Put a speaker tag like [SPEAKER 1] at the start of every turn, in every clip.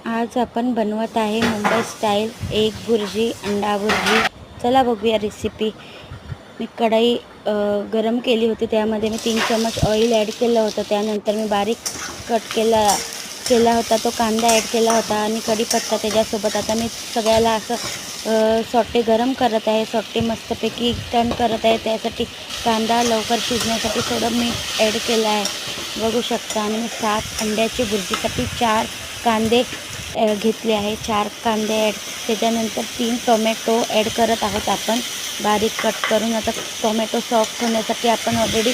[SPEAKER 1] आज आपण बनवत आहे मुंबई स्टाईल एग भुर्जी, अंडा भुर्जी। चला बघूया रेसिपी। मी कढई गरम केली होती, त्यामध्ये मी 3 चम्मच ऑइल ॲड केलं होतं। त्यानंतर मी बारीक कट केला होता तो कांदा ॲड केला होता आणि कढीपत्ता त्याच्यासोबत। आता मी सगळ्याला असं सॉटे गरम करत आहे, सॉटे मस्तपैकी टर्न करत आहे। त्यासाठी कांदा लवकर शिजण्यासाठी थोडं मीठ ॲड केलं आहे, बघू शकता। आणि मी 7 अंड्याची भुर्जीसाठी 4 कांदे घेतले आहे, 4 कांदे ॲड। त्याच्यानंतर 3 टोमॅटो ॲड करत आहोत आपण बारीक कट करून। आता टोमॅटो सॉफ्ट होण्यासाठी आपण ऑलरेडी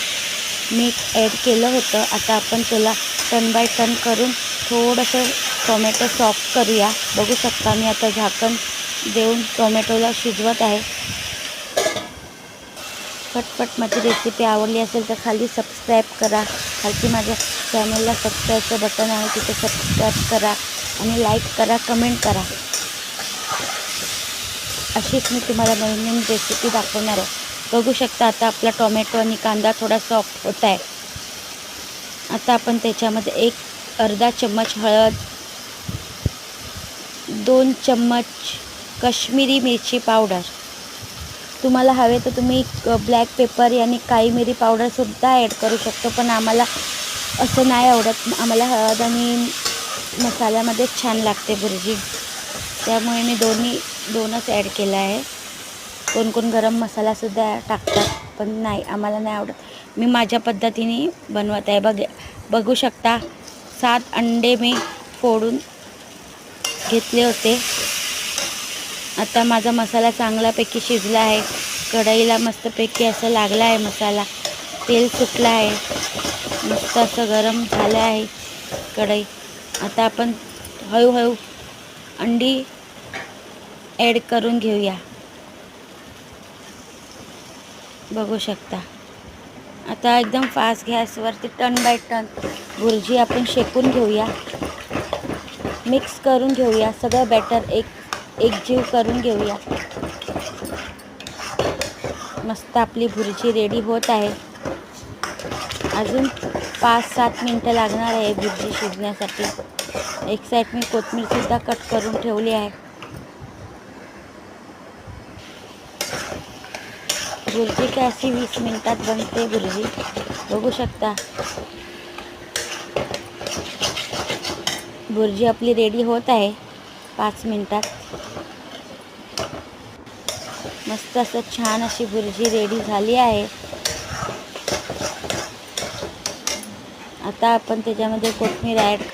[SPEAKER 1] मीठ ॲड केलं होतं। आता आपण त्याला टर्न बाय टर्न करून थोडंसं टोमॅटो सॉफ्ट करूया, बघू शकता। मी आता झाकण देऊन टोमॅटोला शिजवत आहे। पटपट माझी रेसिपी आवडली असेल तर खाली सबस्क्राईब करा, खालची माझ्या चॅनलला सबस्क्राईबचं बटन आहे, तिथे सबस्क्राईब करा आणि लाईक करा, कमेंट करा। अशीच मी तुम्हाला नवीन नवीन रेसिपी दाखवणार आहे, बघू शकता। आता आपला टोमॅटो आणि कांदा थोडा सॉफ्ट होत आहे। आता आपण त्याच्यामध्ये अर्धा चम्मच हळद, 2 चम्मच काश्मीरी मिरची पावडर, तुम्हाला हवे तर तुम्ही ब्लॅक पेपर आणि काळी मिरी पावडरसुद्धा ॲड करू शकतो, पण आम्हाला असं नाही आवडत। आम्हाला हळद आणि मसाल्यामध्येच छान लागते भुर्जी, त्यामुळे मी दोनच ॲड केलं आहे। कोण गरम मसालासुद्धा टाकतात, पण नाही, आम्हाला नाही आवडत। मी माझ्या पद्धतीने बनवत आहे, बघू शकता। 7 अंडे मी फोडून घेतले होते। आता माझा मसाला चांगल्यापैकी शिजला आहे, कढईला मस्तपैकी असं लागला आहे मसाला, तेल सुटलं आहे, मस्त असं गरम झालं आहे कढई। आता आपण हळूहळू अंडी ॲड करून घेऊया, बघू शकता। आता एकदम फास्ट गॅसवरती टर्न बाय टर्न भुर्जी आपण शेकून घेऊया, मिक्स करून घेऊया, सगळं बॅटर एकजीव करून घेऊया। मस्त आपली भुर्जी रेडी होत आहे। अजून 5-7 मिनटं लागणार आहे भुर्जी शिजण्यासाठी। एक साईड मी कोथिंबीरसुद्धा कट करून ठेवली आहे। भुर्जी काय अशी 20 मिनटात बनते भुर्जी, बघू शकता। भुर्जी आपली रेडी होत आहे 5 मिनटात। मस्त असं छान अशी भुर्जी रेडी झाली आहे। आता आपण त्याच्यामध्ये कोथिंबीर ॲड